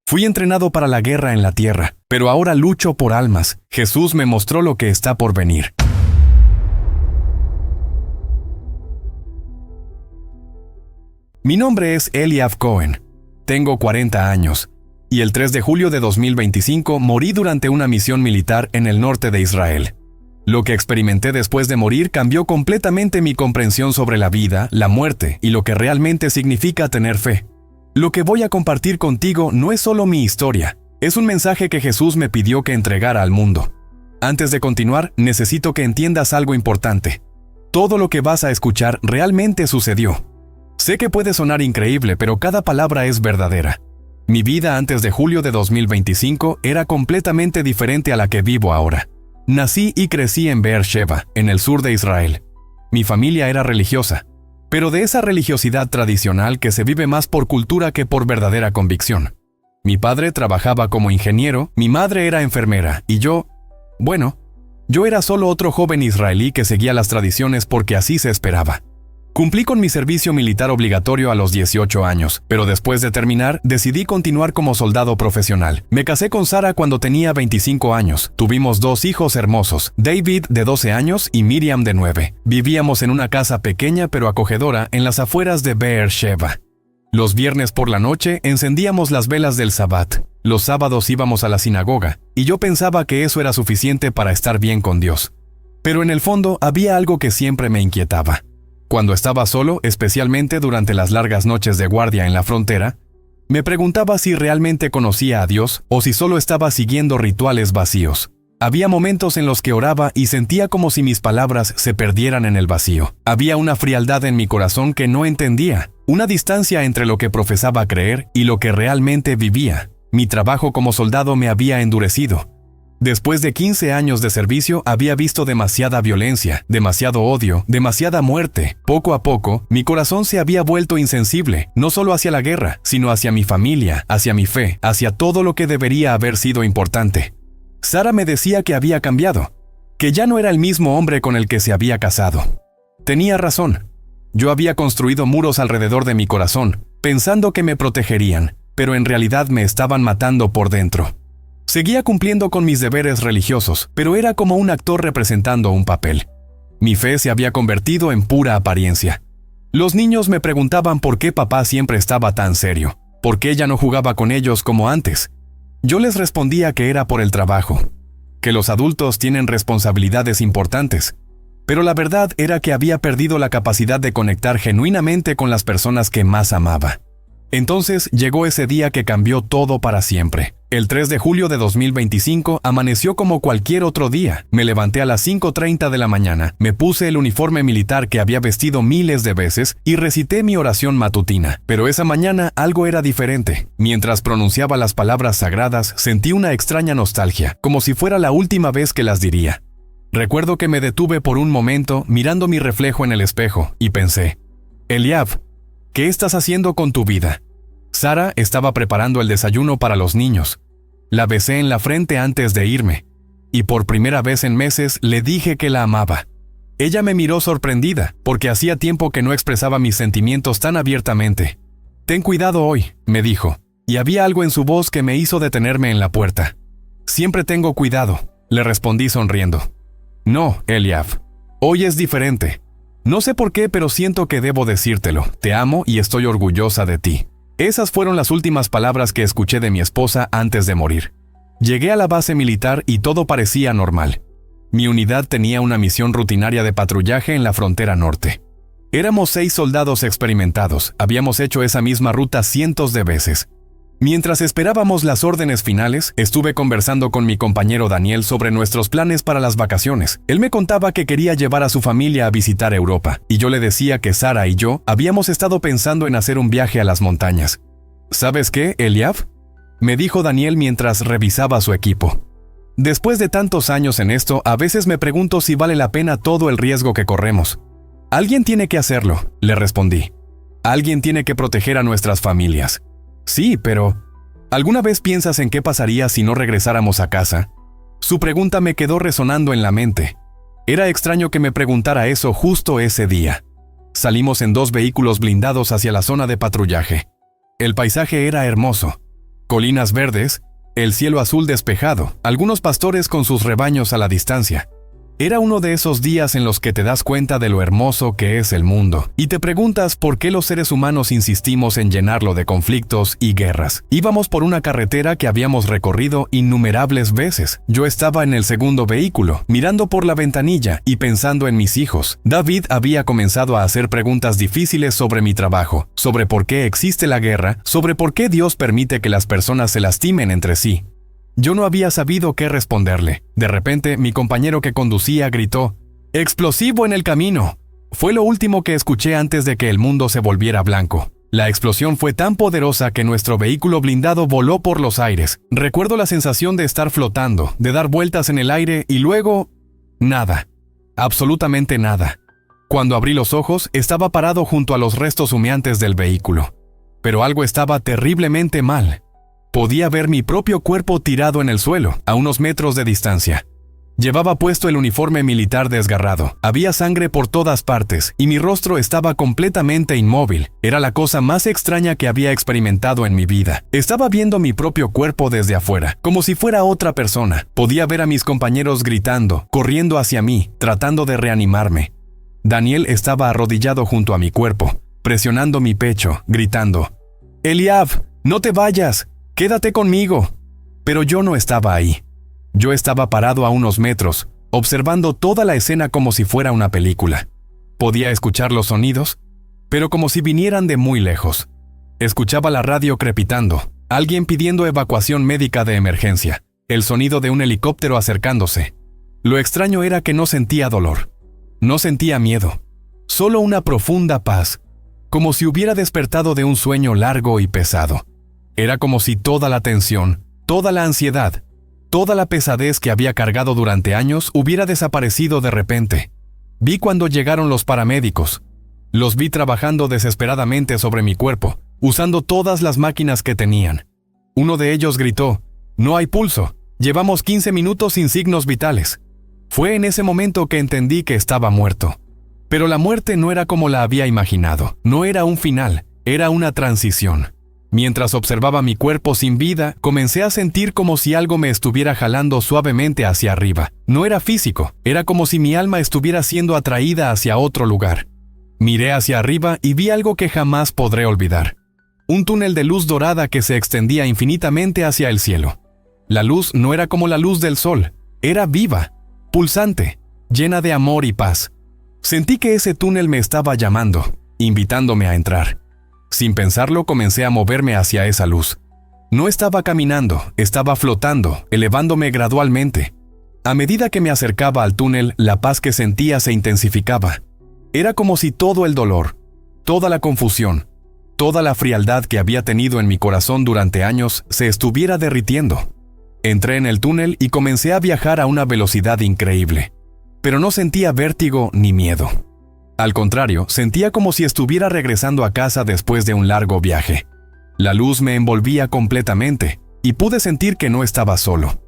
Fui entrenado para la guerra en la tierra, pero ahora lucho por almas. Jesús me mostró lo que está por venir. Mi nombre es Eliav Cohen. Tengo 40 años. Y el 3 de julio de 2025 morí durante una misión militar en el norte de Israel. Lo que experimenté después de morir cambió completamente mi comprensión sobre la vida, la muerte y lo que realmente significa tener fe. Lo que voy a compartir contigo no es solo mi historia, es un mensaje que Jesús me pidió que entregara al mundo. Antes de continuar, necesito que entiendas algo importante. Todo lo que vas a escuchar realmente sucedió. Sé que puede sonar increíble, pero cada palabra es verdadera. Mi vida antes de julio de 2025 era completamente diferente a la que vivo ahora. Nací y crecí en Beersheba, en el sur de Israel. Mi familia era religiosa, pero de esa religiosidad tradicional que se vive más por cultura que por verdadera convicción. Mi padre trabajaba como ingeniero, mi madre era enfermera y yo era solo otro joven israelí que seguía las tradiciones porque así se esperaba. Cumplí con mi servicio militar obligatorio a los 18 años, pero después de terminar, decidí continuar como soldado profesional. Me casé con Sara cuando tenía 25 años. Tuvimos 2 hijos hermosos, David de 12 años y Miriam de 9. Vivíamos en una casa pequeña pero acogedora en las afueras de Beersheba. Los viernes por la noche encendíamos las velas del Sabbat. Los sábados íbamos a la sinagoga, y yo pensaba que eso era suficiente para estar bien con Dios. Pero en el fondo había algo que siempre me inquietaba. Cuando estaba solo, especialmente durante las largas noches de guardia en la frontera, me preguntaba si realmente conocía a Dios o si solo estaba siguiendo rituales vacíos. Había momentos en los que oraba y sentía como si mis palabras se perdieran en el vacío. Había una frialdad en mi corazón que no entendía, una distancia entre lo que profesaba creer y lo que realmente vivía. Mi trabajo como soldado me había endurecido. Después de 15 años de servicio, había visto demasiada violencia, demasiado odio, demasiada muerte. Poco a poco, mi corazón se había vuelto insensible, no solo hacia la guerra, sino hacia mi familia, hacia mi fe, hacia todo lo que debería haber sido importante. Sara me decía que había cambiado, que ya no era el mismo hombre con el que se había casado. Tenía razón. Yo había construido muros alrededor de mi corazón, pensando que me protegerían, pero en realidad me estaban matando por dentro. Seguía cumpliendo con mis deberes religiosos, pero era como un actor representando un papel. Mi fe se había convertido en pura apariencia. Los niños me preguntaban por qué papá siempre estaba tan serio, por qué ya no jugaba con ellos como antes. Yo les respondía que era por el trabajo, que los adultos tienen responsabilidades importantes, pero la verdad era que había perdido la capacidad de conectar genuinamente con las personas que más amaba. Entonces llegó ese día que cambió todo para siempre. El 3 de julio de 2025 amaneció como cualquier otro día. Me levanté a las 5:30 de la mañana, me puse el uniforme militar que había vestido miles de veces y recité mi oración matutina. Pero esa mañana algo era diferente. Mientras pronunciaba las palabras sagradas, sentí una extraña nostalgia, como si fuera la última vez que las diría. Recuerdo que me detuve por un momento mirando mi reflejo en el espejo y pensé, Eliav, ¿qué estás haciendo con tu vida? Sara estaba preparando el desayuno para los niños. La besé en la frente antes de irme, y por primera vez en meses le dije que la amaba. Ella me miró sorprendida, porque hacía tiempo que no expresaba mis sentimientos tan abiertamente. Ten cuidado hoy, me dijo, y había algo en su voz que me hizo detenerme en la puerta. Siempre tengo cuidado, le respondí sonriendo. No, Eliav, hoy es diferente. No sé por qué, pero siento que debo decírtelo. Te amo y estoy orgullosa de ti. Esas fueron las últimas palabras que escuché de mi esposa antes de morir. Llegué a la base militar y todo parecía normal. Mi unidad tenía una misión rutinaria de patrullaje en la frontera norte. Éramos 6 soldados experimentados, habíamos hecho esa misma ruta cientos de veces. Mientras esperábamos las órdenes finales, estuve conversando con mi compañero Daniel sobre nuestros planes para las vacaciones. Él me contaba que quería llevar a su familia a visitar Europa, y yo le decía que Sara y yo habíamos estado pensando en hacer un viaje a las montañas. ¿Sabes qué, Eliav?, me dijo Daniel mientras revisaba su equipo. Después de tantos años en esto, a veces me pregunto si vale la pena todo el riesgo que corremos. Alguien tiene que hacerlo, le respondí. Alguien tiene que proteger a nuestras familias. Sí, pero ¿alguna vez piensas en qué pasaría si no regresáramos a casa? Su pregunta me quedó resonando en la mente. Era extraño que me preguntara eso justo ese día. Salimos en 2 vehículos blindados hacia la zona de patrullaje. El paisaje era hermoso. Colinas verdes, el cielo azul despejado, algunos pastores con sus rebaños a la distancia. Era uno de esos días en los que te das cuenta de lo hermoso que es el mundo, y te preguntas por qué los seres humanos insistimos en llenarlo de conflictos y guerras. Íbamos por una carretera que habíamos recorrido innumerables veces. Yo estaba en el segundo vehículo, mirando por la ventanilla y pensando en mis hijos. David había comenzado a hacer preguntas difíciles sobre mi trabajo, sobre por qué existe la guerra, sobre por qué Dios permite que las personas se lastimen entre sí. Yo no había sabido qué responderle. De repente, mi compañero que conducía gritó, ¡explosivo en el camino! Fue lo último que escuché antes de que el mundo se volviera blanco. La explosión fue tan poderosa que nuestro vehículo blindado voló por los aires. Recuerdo la sensación de estar flotando, de dar vueltas en el aire y luego... nada. Absolutamente nada. Cuando abrí los ojos, estaba parado junto a los restos humeantes del vehículo. Pero algo estaba terriblemente mal. Podía ver mi propio cuerpo tirado en el suelo, a unos metros de distancia. Llevaba puesto el uniforme militar desgarrado. Había sangre por todas partes, y mi rostro estaba completamente inmóvil. Era la cosa más extraña que había experimentado en mi vida. Estaba viendo mi propio cuerpo desde afuera, como si fuera otra persona. Podía ver a mis compañeros gritando, corriendo hacia mí, tratando de reanimarme. Daniel estaba arrodillado junto a mi cuerpo, presionando mi pecho, gritando, «Eliab, no te vayas. Quédate conmigo». Pero yo no estaba ahí. Yo estaba parado a unos metros, observando toda la escena como si fuera una película. Podía escuchar los sonidos, pero como si vinieran de muy lejos. Escuchaba la radio crepitando, alguien pidiendo evacuación médica de emergencia, el sonido de un helicóptero acercándose. Lo extraño era que no sentía dolor. No sentía miedo, solo una profunda paz, como si hubiera despertado de un sueño largo y pesado. Era como si toda la tensión, toda la ansiedad, toda la pesadez que había cargado durante años hubiera desaparecido de repente. Vi cuando llegaron los paramédicos. Los vi trabajando desesperadamente sobre mi cuerpo, usando todas las máquinas que tenían. Uno de ellos gritó, «No hay pulso, llevamos 15 minutos sin signos vitales». Fue en ese momento que entendí que estaba muerto. Pero la muerte no era como la había imaginado, no era un final, era una transición. Mientras observaba mi cuerpo sin vida, comencé a sentir como si algo me estuviera jalando suavemente hacia arriba. No era físico, era como si mi alma estuviera siendo atraída hacia otro lugar. Miré hacia arriba y vi algo que jamás podré olvidar. Un túnel de luz dorada que se extendía infinitamente hacia el cielo. La luz no era como la luz del sol, era viva, pulsante, llena de amor y paz. Sentí que ese túnel me estaba llamando, invitándome a entrar. Sin pensarlo, comencé a moverme hacia esa luz. No estaba caminando, estaba flotando, elevándome gradualmente. A medida que me acercaba al túnel, la paz que sentía se intensificaba. Era como si todo el dolor, toda la confusión, toda la frialdad que había tenido en mi corazón durante años se estuviera derritiendo. Entré en el túnel y comencé a viajar a una velocidad increíble. Pero no sentía vértigo ni miedo. Al contrario, sentía como si estuviera regresando a casa después de un largo viaje. La luz me envolvía completamente, y pude sentir que no estaba solo.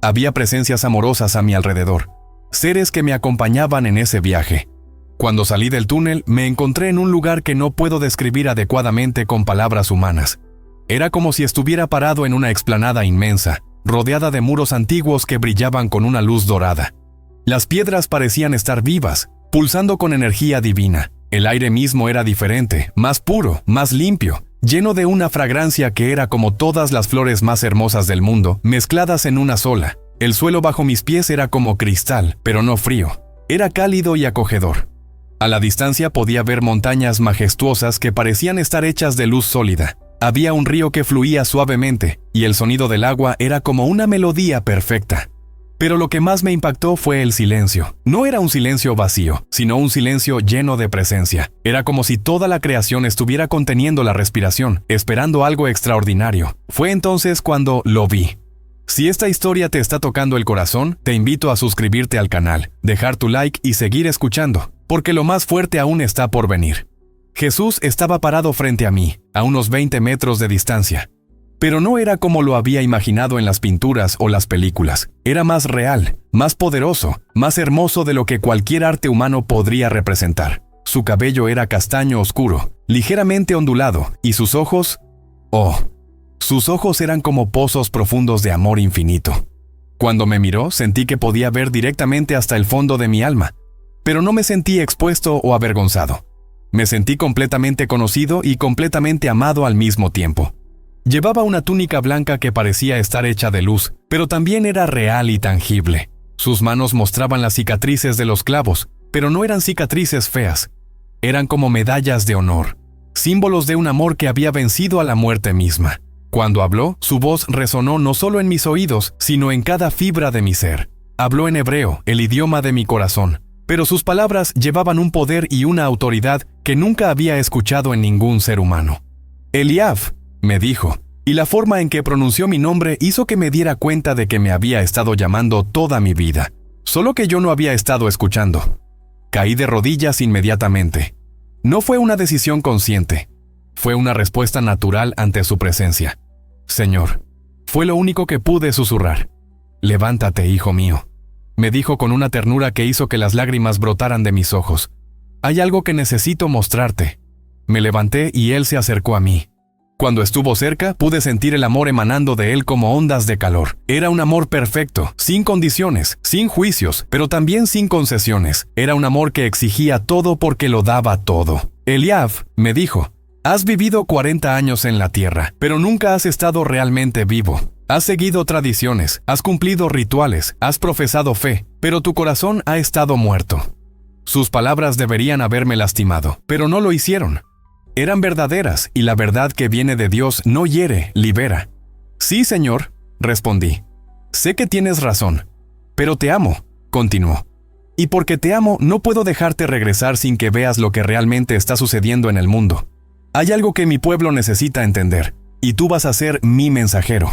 Había presencias amorosas a mi alrededor, seres que me acompañaban en ese viaje. Cuando salí del túnel, me encontré en un lugar que no puedo describir adecuadamente con palabras humanas. Era como si estuviera parado en una explanada inmensa, rodeada de muros antiguos que brillaban con una luz dorada. Las piedras parecían estar vivas, pulsando con energía divina. El aire mismo era diferente, más puro, más limpio, lleno de una fragancia que era como todas las flores más hermosas del mundo, mezcladas en una sola. El suelo bajo mis pies era como cristal, pero no frío. Era cálido y acogedor. A la distancia podía ver montañas majestuosas que parecían estar hechas de luz sólida. Había un río que fluía suavemente, y el sonido del agua era como una melodía perfecta. Pero lo que más me impactó fue el silencio. No era un silencio vacío, sino un silencio lleno de presencia. Era como si toda la creación estuviera conteniendo la respiración, esperando algo extraordinario. Fue entonces cuando lo vi. Si esta historia te está tocando el corazón, te invito a suscribirte al canal, dejar tu like y seguir escuchando, porque lo más fuerte aún está por venir. Jesús estaba parado frente a mí, a unos 20 metros de distancia. Pero no era como lo había imaginado en las pinturas o las películas. Era más real, más poderoso, más hermoso de lo que cualquier arte humano podría representar. Su cabello era castaño oscuro, ligeramente ondulado, y sus ojos... ¡oh! Sus ojos eran como pozos profundos de amor infinito. Cuando me miró, sentí que podía ver directamente hasta el fondo de mi alma, pero no me sentí expuesto o avergonzado. Me sentí completamente conocido y completamente amado al mismo tiempo. Llevaba una túnica blanca que parecía estar hecha de luz, pero también era real y tangible. Sus manos mostraban las cicatrices de los clavos, pero no eran cicatrices feas. Eran como medallas de honor, símbolos de un amor que había vencido a la muerte misma. Cuando habló, su voz resonó no solo en mis oídos, sino en cada fibra de mi ser. Habló en hebreo, el idioma de mi corazón, pero sus palabras llevaban un poder y una autoridad que nunca había escuchado en ningún ser humano. Eliav, me dijo, y la forma en que pronunció mi nombre hizo que me diera cuenta de que me había estado llamando toda mi vida, solo que yo no había estado escuchando. Caí de rodillas inmediatamente. No fue una decisión consciente. Fue una respuesta natural ante su presencia. Señor, fue lo único que pude susurrar. Levántate, hijo mío, me dijo con una ternura que hizo que las lágrimas brotaran de mis ojos. Hay algo que necesito mostrarte. Me levanté y él se acercó a mí. Cuando estuvo cerca, pude sentir el amor emanando de él como ondas de calor. Era un amor perfecto, sin condiciones, sin juicios, pero también sin concesiones. Era un amor que exigía todo porque lo daba todo. Eliav, me dijo, has vivido 40 años en la tierra, pero nunca has estado realmente vivo. Has seguido tradiciones, has cumplido rituales, has profesado fe, pero tu corazón ha estado muerto. Sus palabras deberían haberme lastimado, pero no lo hicieron. Eran verdaderas, y la verdad que viene de Dios no hiere, libera. Sí, Señor, respondí. Sé que tienes razón, pero te amo, continuó. Y porque te amo, no puedo dejarte regresar sin que veas lo que realmente está sucediendo en el mundo. Hay algo que mi pueblo necesita entender, y tú vas a ser mi mensajero.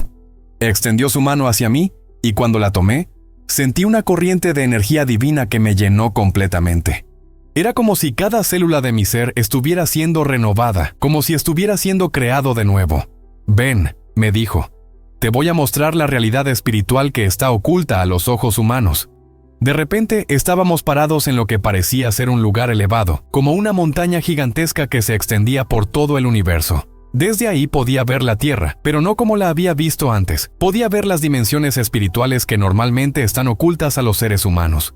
Extendió su mano hacia mí, y cuando la tomé, sentí una corriente de energía divina que me llenó completamente. Era como si cada célula de mi ser estuviera siendo renovada, como si estuviera siendo creado de nuevo. Ven, me dijo, te voy a mostrar la realidad espiritual que está oculta a los ojos humanos. De repente estábamos parados en lo que parecía ser un lugar elevado, como una montaña gigantesca que se extendía por todo el universo. Desde ahí podía ver la Tierra, pero no como la había visto antes. Podía ver las dimensiones espirituales que normalmente están ocultas a los seres humanos.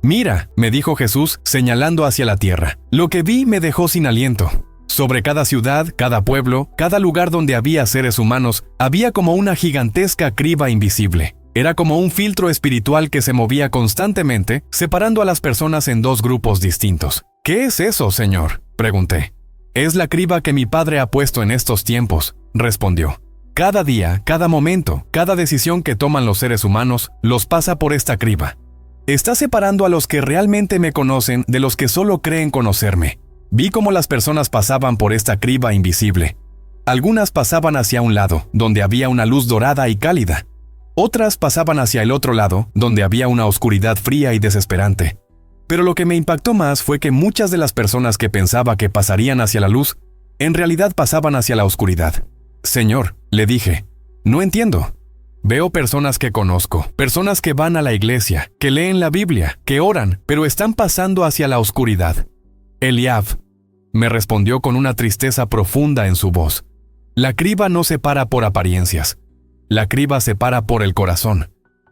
Mira, me dijo Jesús, señalando hacia la tierra. Lo que vi me dejó sin aliento. Sobre cada ciudad, cada pueblo, cada lugar donde había seres humanos, había como una gigantesca criba invisible. Era como un filtro espiritual que se movía constantemente, separando a las personas en dos grupos distintos. ¿Qué es eso, Señor?, pregunté. Es la criba que mi Padre ha puesto en estos tiempos, respondió. Cada día, cada momento, cada decisión que toman los seres humanos, los pasa por esta criba. Está separando a los que realmente me conocen de los que solo creen conocerme. Vi cómo las personas pasaban por esta criba invisible. Algunas pasaban hacia un lado, donde había una luz dorada y cálida. Otras pasaban hacia el otro lado, donde había una oscuridad fría y desesperante. Pero lo que me impactó más fue que muchas de las personas que pensaba que pasarían hacia la luz, en realidad pasaban hacia la oscuridad. Señor, le dije, no entiendo. Veo personas que conozco, personas que van a la iglesia, que leen la Biblia, que oran, pero están pasando hacia la oscuridad. Eliav, me respondió con una tristeza profunda en su voz. La criba no se para por apariencias. La criba se para por el corazón.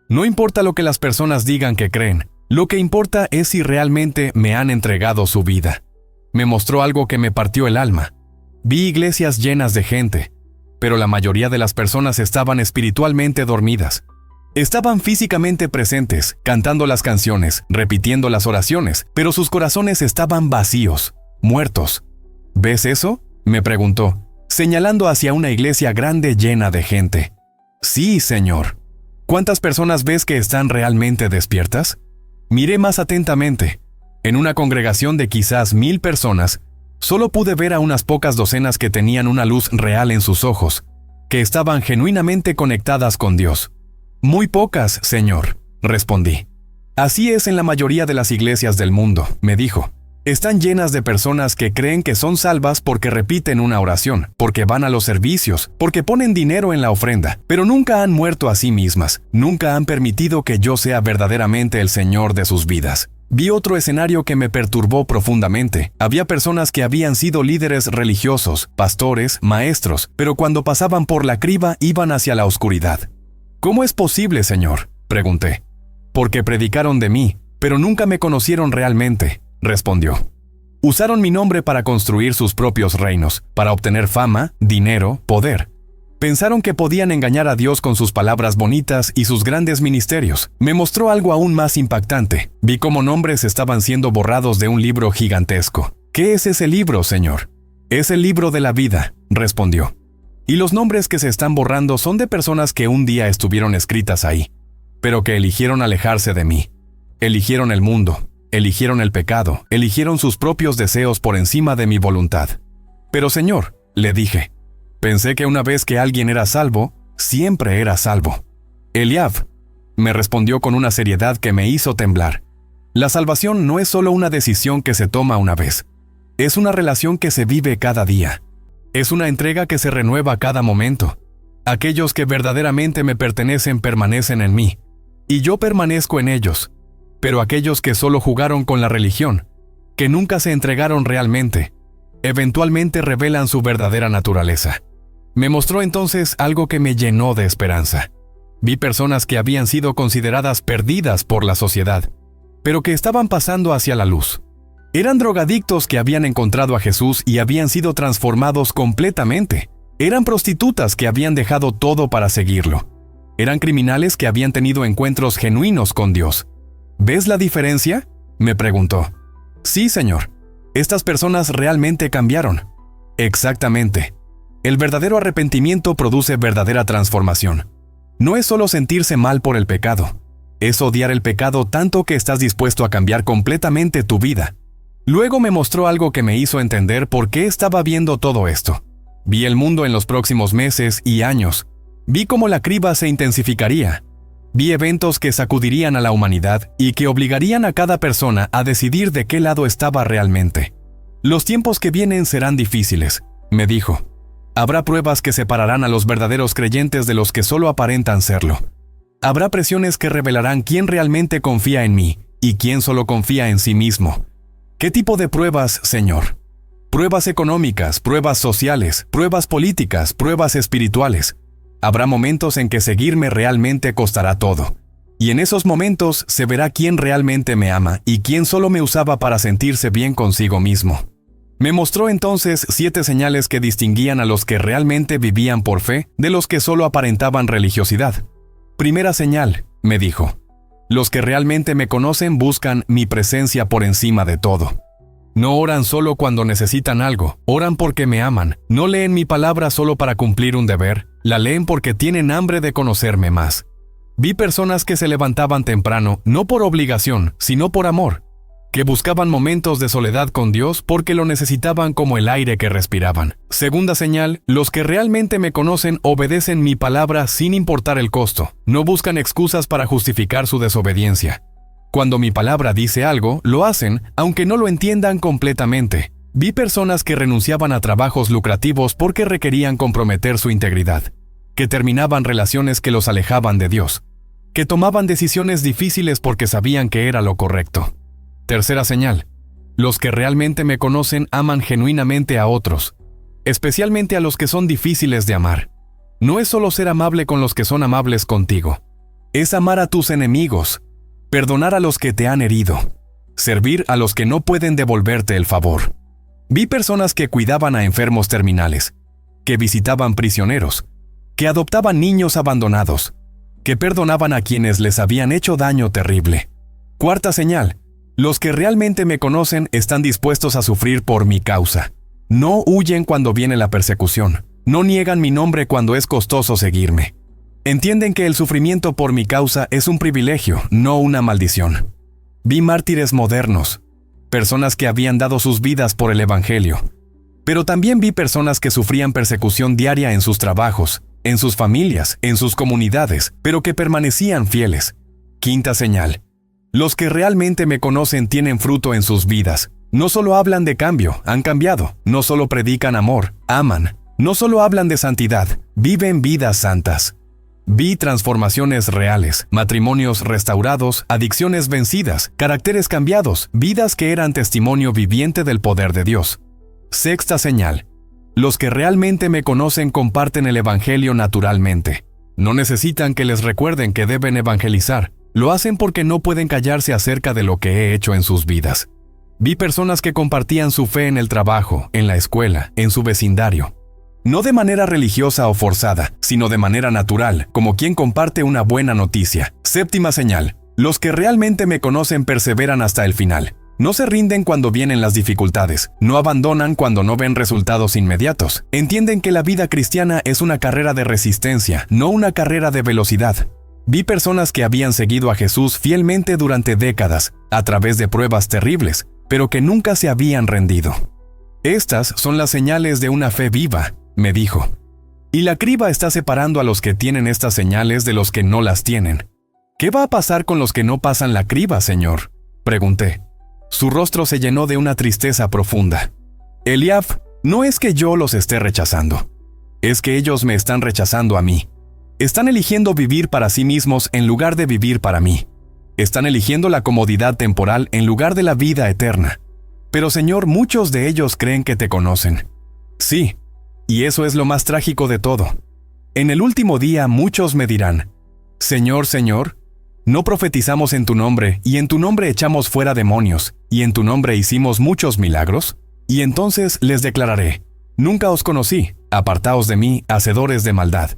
No importa lo que las personas digan que creen, lo que importa es si realmente me han entregado su vida. Me mostró algo que me partió el alma. Vi iglesias llenas de gente, pero la mayoría de las personas estaban espiritualmente dormidas. Estaban físicamente presentes, cantando las canciones, repitiendo las oraciones, pero sus corazones estaban vacíos, muertos. ¿Ves eso?, me preguntó, señalando hacia una iglesia grande llena de gente. Sí, Señor. ¿Cuántas personas ves que están realmente despiertas? Miré más atentamente. En una congregación de quizás 1000 personas, solo pude ver a unas pocas docenas que tenían una luz real en sus ojos, que estaban genuinamente conectadas con Dios. Muy pocas, Señor, respondí. Así es en la mayoría de las iglesias del mundo, me dijo. Están llenas de personas que creen que son salvas porque repiten una oración, porque van a los servicios, porque ponen dinero en la ofrenda, pero nunca han muerto a sí mismas, nunca han permitido que yo sea verdaderamente el Señor de sus vidas. Vi otro escenario que me perturbó profundamente. Había personas que habían sido líderes religiosos, pastores, maestros, pero cuando pasaban por la criba iban hacia la oscuridad. ¿Cómo es posible, Señor?, pregunté. Porque predicaron de mí, pero nunca me conocieron realmente, respondió. Usaron mi nombre para construir sus propios reinos, para obtener fama, dinero, poder. Pensaron que podían engañar a Dios con sus palabras bonitas y sus grandes ministerios. Me mostró algo aún más impactante. Vi cómo nombres estaban siendo borrados de un libro gigantesco. ¿Qué es ese libro, Señor? Es el libro de la vida, respondió. Y los nombres que se están borrando son de personas que un día estuvieron escritas ahí, pero que eligieron alejarse de mí. Eligieron el mundo, eligieron el pecado, eligieron sus propios deseos por encima de mi voluntad. Pero Señor, le dije, pensé que una vez que alguien era salvo, siempre era salvo. Eliab, me respondió con una seriedad que me hizo temblar. La salvación no es solo una decisión que se toma una vez. Es una relación que se vive cada día. Es una entrega que se renueva cada momento. Aquellos que verdaderamente me pertenecen permanecen en mí, y yo permanezco en ellos. Pero aquellos que solo jugaron con la religión, que nunca se entregaron realmente, eventualmente revelan su verdadera naturaleza. Me mostró entonces algo que me llenó de esperanza. Vi personas que habían sido consideradas perdidas por la sociedad, pero que estaban pasando hacia la luz. Eran drogadictos que habían encontrado a Jesús y habían sido transformados completamente. Eran prostitutas que habían dejado todo para seguirlo. Eran criminales que habían tenido encuentros genuinos con Dios. ¿Ves la diferencia?, me preguntó. Sí, Señor. Estas personas realmente cambiaron. Exactamente. El verdadero arrepentimiento produce verdadera transformación. No es solo sentirse mal por el pecado. Es odiar el pecado tanto que estás dispuesto a cambiar completamente tu vida. Luego me mostró algo que me hizo entender por qué estaba viendo todo esto. Vi el mundo en los próximos meses y años. Vi cómo la criba se intensificaría. Vi eventos que sacudirían a la humanidad y que obligarían a cada persona a decidir de qué lado estaba realmente. Los tiempos que vienen serán difíciles, me dijo. Habrá pruebas que separarán a los verdaderos creyentes de los que solo aparentan serlo. Habrá presiones que revelarán quién realmente confía en mí y quién solo confía en sí mismo. ¿Qué tipo de pruebas, Señor? Pruebas económicas, pruebas sociales, pruebas políticas, pruebas espirituales. Habrá momentos en que seguirme realmente costará todo. Y en esos momentos se verá quién realmente me ama y quién solo me usaba para sentirse bien consigo mismo. Me mostró entonces 7 señales que distinguían a los que realmente vivían por fe de los que solo aparentaban religiosidad. Primera señal, me dijo. Los que realmente me conocen buscan mi presencia por encima de todo. No oran solo cuando necesitan algo, oran porque me aman. No leen mi palabra solo para cumplir un deber, la leen porque tienen hambre de conocerme más. Vi personas que se levantaban temprano, no por obligación, sino por amor, que buscaban momentos de soledad con Dios porque lo necesitaban como el aire que respiraban. Segunda señal, los que realmente me conocen obedecen mi palabra sin importar el costo. No buscan excusas para justificar su desobediencia. Cuando mi palabra dice algo, lo hacen, aunque no lo entiendan completamente. Vi personas que renunciaban a trabajos lucrativos porque requerían comprometer su integridad, que terminaban relaciones que los alejaban de Dios, que tomaban decisiones difíciles porque sabían que era lo correcto. Tercera señal, los que realmente me conocen aman genuinamente a otros, especialmente a los que son difíciles de amar. No es solo ser amable con los que son amables contigo, es amar a tus enemigos, perdonar a los que te han herido, servir a los que no pueden devolverte el favor. Vi personas que cuidaban a enfermos terminales, que visitaban prisioneros, que adoptaban niños abandonados, que perdonaban a quienes les habían hecho daño terrible. Cuarta señal, los que realmente me conocen están dispuestos a sufrir por mi causa. No huyen cuando viene la persecución, no niegan mi nombre cuando es costoso seguirme. Entienden que el sufrimiento por mi causa es un privilegio, no una maldición. Vi mártires modernos, personas que habían dado sus vidas por el Evangelio. Pero también vi personas que sufrían persecución diaria en sus trabajos, en sus familias, en sus comunidades, pero que permanecían fieles. Quinta señal. Los que realmente me conocen tienen fruto en sus vidas. No solo hablan de cambio, han cambiado. No solo predican amor, aman. No solo hablan de santidad, viven vidas santas. Vi transformaciones reales, matrimonios restaurados, adicciones vencidas, caracteres cambiados, vidas que eran testimonio viviente del poder de Dios. Sexta señal. Los que realmente me conocen comparten el Evangelio naturalmente. No necesitan que les recuerden que deben evangelizar. Lo hacen porque no pueden callarse acerca de lo que he hecho en sus vidas. Vi personas que compartían su fe en el trabajo, en la escuela, en su vecindario. No de manera religiosa o forzada, sino de manera natural, como quien comparte una buena noticia. Séptima señal. Los que realmente me conocen perseveran hasta el final. No se rinden cuando vienen las dificultades. No abandonan cuando no ven resultados inmediatos. Entienden que la vida cristiana es una carrera de resistencia, no una carrera de velocidad. Vi personas que habían seguido a Jesús fielmente durante décadas, a través de pruebas terribles, pero que nunca se habían rendido. Estas son las señales de una fe viva, me dijo. Y la criba está separando a los que tienen estas señales de los que no las tienen. ¿Qué va a pasar con los que no pasan la criba, Señor?, pregunté. Su rostro se llenó de una tristeza profunda. Eliab, no es que yo los esté rechazando. Es que ellos me están rechazando a mí. Están eligiendo vivir para sí mismos en lugar de vivir para mí. Están eligiendo la comodidad temporal en lugar de la vida eterna. Pero Señor, muchos de ellos creen que te conocen. Sí, y eso es lo más trágico de todo. En el último día muchos me dirán, Señor, Señor, ¿no profetizamos en tu nombre, y en tu nombre echamos fuera demonios, y en tu nombre hicimos muchos milagros? Y entonces les declararé, nunca os conocí, apartaos de mí, hacedores de maldad.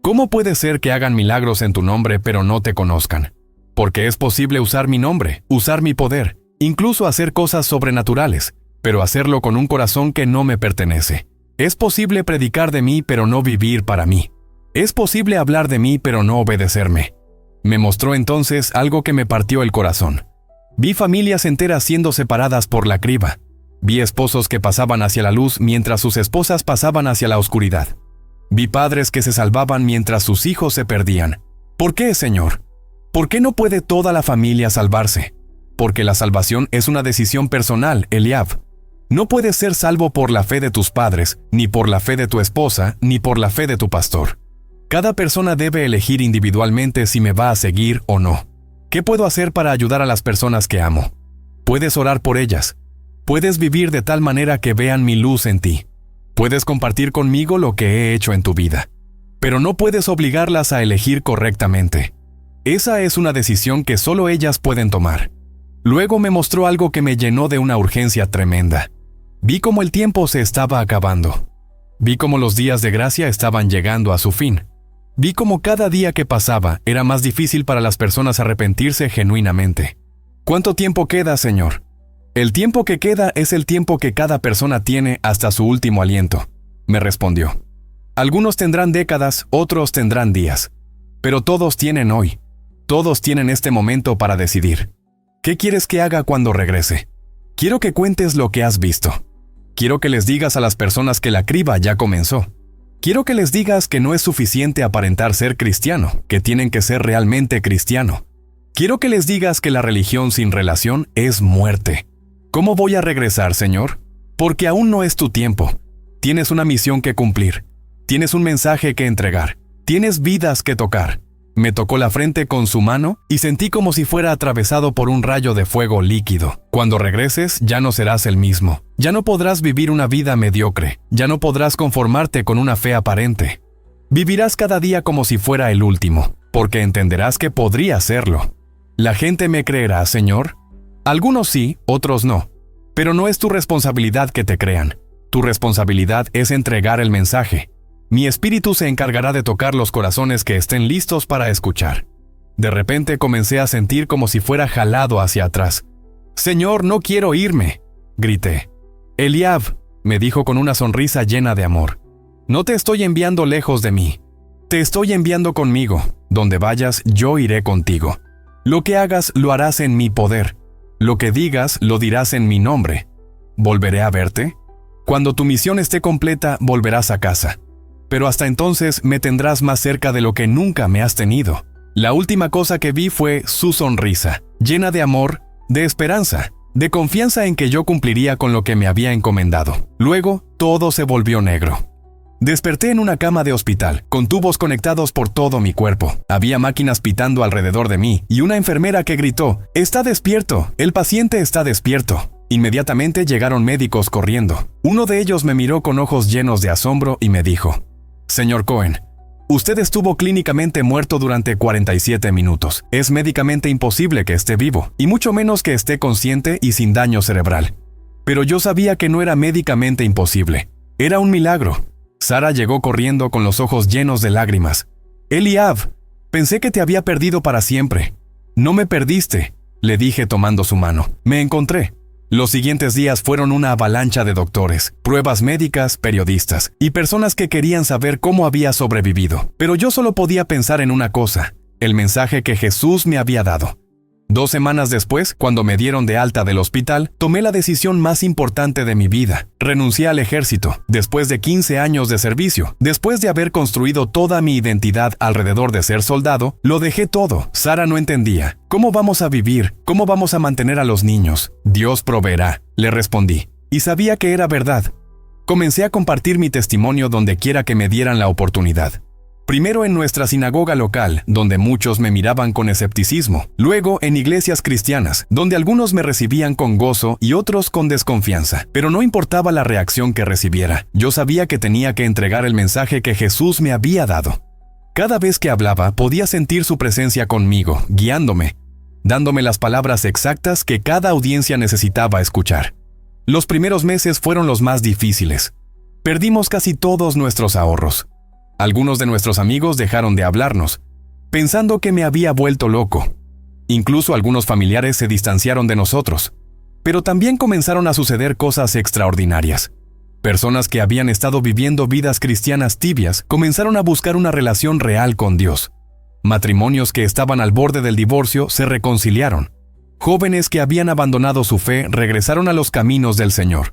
¿Cómo puede ser que hagan milagros en tu nombre pero no te conozcan? Porque es posible usar mi nombre, usar mi poder, incluso hacer cosas sobrenaturales, pero hacerlo con un corazón que no me pertenece. Es posible predicar de mí pero no vivir para mí. Es posible hablar de mí pero no obedecerme. Me mostró entonces algo que me partió el corazón. Vi familias enteras siendo separadas por la criba. Vi esposos que pasaban hacia la luz mientras sus esposas pasaban hacia la oscuridad. Vi padres que se salvaban mientras sus hijos se perdían. ¿Por qué, Señor? ¿Por qué no puede toda la familia salvarse? Porque la salvación es una decisión personal, Eliab. No puedes ser salvo por la fe de tus padres, ni por la fe de tu esposa, ni por la fe de tu pastor. Cada persona debe elegir individualmente si me va a seguir o no. ¿Qué puedo hacer para ayudar a las personas que amo? Puedes orar por ellas. Puedes vivir de tal manera que vean mi luz en ti. Puedes compartir conmigo lo que he hecho en tu vida. Pero no puedes obligarlas a elegir correctamente. Esa es una decisión que solo ellas pueden tomar. Luego me mostró algo que me llenó de una urgencia tremenda. Vi cómo el tiempo se estaba acabando. Vi cómo los días de gracia estaban llegando a su fin. Vi cómo cada día que pasaba era más difícil para las personas arrepentirse genuinamente. ¿Cuánto tiempo queda, Señor? El tiempo que queda es el tiempo que cada persona tiene hasta su último aliento, me respondió. Algunos tendrán décadas, otros tendrán días. Pero todos tienen hoy. Todos tienen este momento para decidir. ¿Qué quieres que haga cuando regrese? Quiero que cuentes lo que has visto. Quiero que les digas a las personas que la criba ya comenzó. Quiero que les digas que no es suficiente aparentar ser cristiano, que tienen que ser realmente cristiano. Quiero que les digas que la religión sin relación es muerte. ¿Cómo voy a regresar, Señor? Porque aún no es tu tiempo. Tienes una misión que cumplir. Tienes un mensaje que entregar. Tienes vidas que tocar. Me tocó la frente con su mano y sentí como si fuera atravesado por un rayo de fuego líquido. Cuando regreses, ya no serás el mismo. Ya no podrás vivir una vida mediocre. Ya no podrás conformarte con una fe aparente. Vivirás cada día como si fuera el último, porque entenderás que podría serlo. ¿La gente me creerá, Señor? Algunos sí, otros no. Pero no es tu responsabilidad que te crean. Tu responsabilidad es entregar el mensaje. Mi espíritu se encargará de tocar los corazones que estén listos para escuchar. De repente comencé a sentir como si fuera jalado hacia atrás. «Señor, no quiero irme», grité. «Eliab», me dijo con una sonrisa llena de amor. «No te estoy enviando lejos de mí. Te estoy enviando conmigo. Donde vayas, yo iré contigo. Lo que hagas, lo harás en mi poder. Lo que digas, lo dirás en mi nombre. ¿Volveré a verte? Cuando tu misión esté completa, volverás a casa. Pero hasta entonces me tendrás más cerca de lo que nunca me has tenido». La última cosa que vi fue su sonrisa, llena de amor, de esperanza, de confianza en que yo cumpliría con lo que me había encomendado. Luego, todo se volvió negro. Desperté en una cama de hospital, con tubos conectados por todo mi cuerpo. Había máquinas pitando alrededor de mí y una enfermera que gritó: «¡Está despierto! ¡El paciente está despierto!». Inmediatamente llegaron médicos corriendo. Uno de ellos me miró con ojos llenos de asombro y me dijo: «Señor Cohen, usted estuvo clínicamente muerto durante 47 minutos. Es médicamente imposible que esté vivo, y mucho menos que esté consciente y sin daño cerebral». Pero yo sabía que no era médicamente imposible. Era un milagro. Sara llegó corriendo con los ojos llenos de lágrimas. «Eliav, pensé que te había perdido para siempre». «No me perdiste», le dije tomando su mano. «Me encontré». Los siguientes días fueron una avalancha de doctores, pruebas médicas, periodistas y personas que querían saber cómo había sobrevivido. Pero yo solo podía pensar en una cosa: el mensaje que Jesús me había dado. 2 semanas después, cuando me dieron de alta del hospital, tomé la decisión más importante de mi vida. Renuncié al ejército, después de 15 años de servicio. Después de haber construido toda mi identidad alrededor de ser soldado, lo dejé todo. Sara no entendía. «¿Cómo vamos a vivir? ¿Cómo vamos a mantener a los niños?». «Dios proveerá», le respondí. Y sabía que era verdad. Comencé a compartir mi testimonio donde quiera que me dieran la oportunidad. Primero en nuestra sinagoga local, donde muchos me miraban con escepticismo. Luego en iglesias cristianas, donde algunos me recibían con gozo y otros con desconfianza. Pero no importaba la reacción que recibiera. Yo sabía que tenía que entregar el mensaje que Jesús me había dado. Cada vez que hablaba, podía sentir su presencia conmigo, guiándome, dándome las palabras exactas que cada audiencia necesitaba escuchar. Los primeros meses fueron los más difíciles. Perdimos casi todos nuestros ahorros. Algunos de nuestros amigos dejaron de hablarnos, pensando que me había vuelto loco. Incluso algunos familiares se distanciaron de nosotros. Pero también comenzaron a suceder cosas extraordinarias. Personas que habían estado viviendo vidas cristianas tibias comenzaron a buscar una relación real con Dios. Matrimonios que estaban al borde del divorcio se reconciliaron. Jóvenes que habían abandonado su fe regresaron a los caminos del Señor.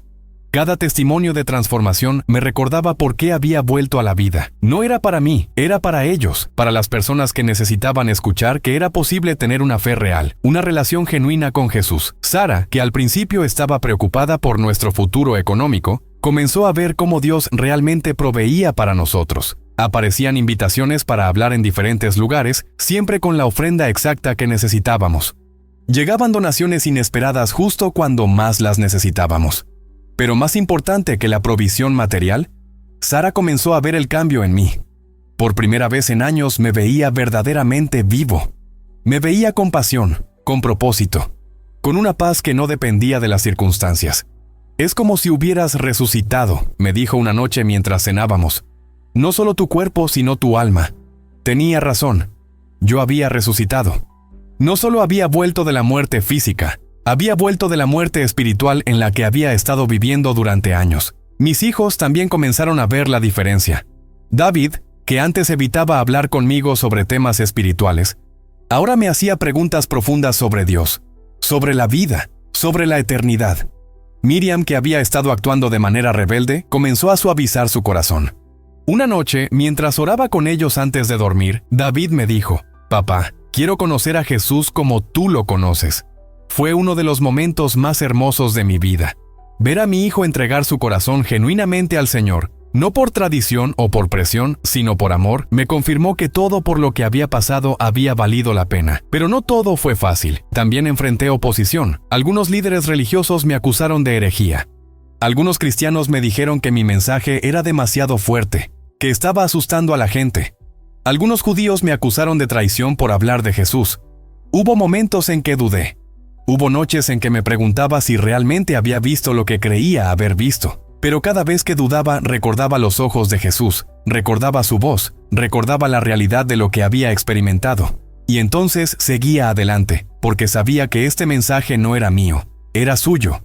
Cada testimonio de transformación me recordaba por qué había vuelto a la vida. No era para mí, era para ellos, para las personas que necesitaban escuchar que era posible tener una fe real, una relación genuina con Jesús. Sara, que al principio estaba preocupada por nuestro futuro económico, comenzó a ver cómo Dios realmente proveía para nosotros. Aparecían invitaciones para hablar en diferentes lugares, siempre con la ofrenda exacta que necesitábamos. Llegaban donaciones inesperadas justo cuando más las necesitábamos. Pero más importante que la provisión material, Sara comenzó a ver el cambio en mí. Por primera vez en años me veía verdaderamente vivo. Me veía con pasión, con propósito, con una paz que no dependía de las circunstancias. «Es como si hubieras resucitado», me dijo una noche mientras cenábamos. «No solo tu cuerpo, sino tu alma». Tenía razón. Yo había resucitado. No solo había vuelto de la muerte física, había vuelto de la muerte espiritual en la que había estado viviendo durante años. Mis hijos también comenzaron a ver la diferencia. David, que antes evitaba hablar conmigo sobre temas espirituales, ahora me hacía preguntas profundas sobre Dios, sobre la vida, sobre la eternidad. Miriam, que había estado actuando de manera rebelde, comenzó a suavizar su corazón. Una noche, mientras oraba con ellos antes de dormir, David me dijo: «Papá, quiero conocer a Jesús como tú lo conoces». Fue uno de los momentos más hermosos de mi vida. Ver a mi hijo entregar su corazón genuinamente al Señor, no por tradición o por presión, sino por amor, me confirmó que todo por lo que había pasado había valido la pena. Pero no todo fue fácil. También enfrenté oposición. Algunos líderes religiosos me acusaron de herejía. Algunos cristianos me dijeron que mi mensaje era demasiado fuerte, que estaba asustando a la gente. Algunos judíos me acusaron de traición por hablar de Jesús. Hubo momentos en que dudé. Hubo noches en que me preguntaba si realmente había visto lo que creía haber visto. Pero cada vez que dudaba, recordaba los ojos de Jesús, recordaba su voz, recordaba la realidad de lo que había experimentado. Y entonces seguía adelante, porque sabía que este mensaje no era mío, era suyo.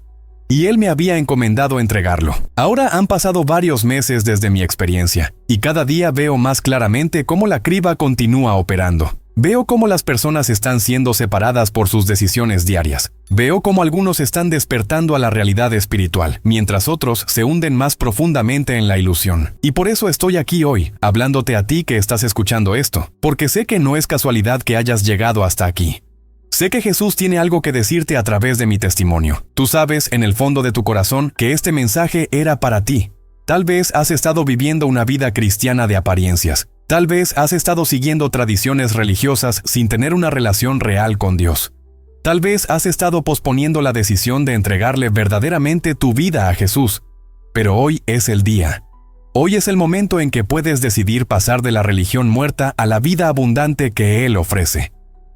Y Él me había encomendado entregarlo. Ahora han pasado varios meses desde mi experiencia, y cada día veo más claramente cómo la criba continúa operando. Veo cómo las personas están siendo separadas por sus decisiones diarias. Veo cómo algunos están despertando a la realidad espiritual, mientras otros se hunden más profundamente en la ilusión. Y por eso estoy aquí hoy, hablándote a ti que estás escuchando esto, porque sé que no es casualidad que hayas llegado hasta aquí. Sé que Jesús tiene algo que decirte a través de mi testimonio. Tú sabes en el fondo de tu corazón que este mensaje era para ti. Tal vez has estado viviendo una vida cristiana de apariencias. Tal vez has estado siguiendo tradiciones religiosas sin tener una relación real con Dios. Tal vez has estado posponiendo la decisión de entregarle verdaderamente tu vida a Jesús. Pero hoy es el día. Hoy es el momento en que puedes decidir pasar de la religión muerta a la vida abundante que Él ofrece.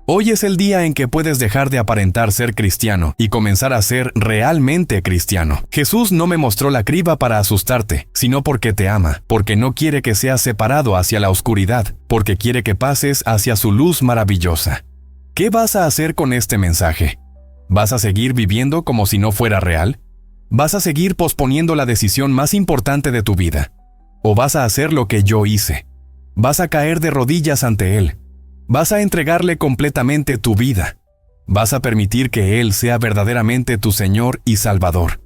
Hoy es el día en que puedes dejar de aparentar ser cristiano y comenzar a ser realmente cristiano. Jesús no me mostró la criba para asustarte, sino porque te ama, porque no quiere que seas separado hacia la oscuridad, porque quiere que pases hacia su luz maravillosa. ¿Qué vas a hacer con este mensaje? ¿Vas a seguir viviendo como si no fuera real? ¿Vas a seguir posponiendo la decisión más importante de tu vida? ¿O vas a hacer lo que yo hice? ¿Vas a caer de rodillas ante Él? ¿Vas a entregarle completamente tu vida? ¿Vas a permitir que Él sea verdaderamente tu Señor y Salvador?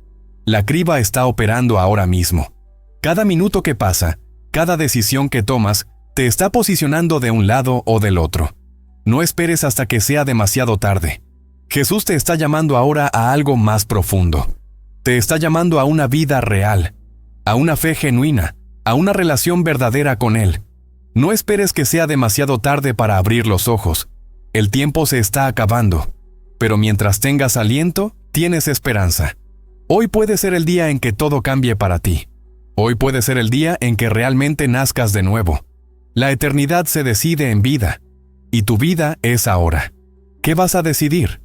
La criba está operando ahora mismo. Cada minuto que pasa, cada decisión que tomas, te está posicionando de un lado o del otro. No esperes hasta que sea demasiado tarde. Jesús te está llamando ahora a algo más profundo. Te está llamando a una vida real, a una fe genuina, a una relación verdadera con Él. No esperes que sea demasiado tarde para abrir los ojos. El tiempo se está acabando. Pero mientras tengas aliento, tienes esperanza. Hoy puede ser el día en que todo cambie para ti. Hoy puede ser el día en que realmente nazcas de nuevo. La eternidad se decide en vida. Y tu vida es ahora. ¿Qué vas a decidir?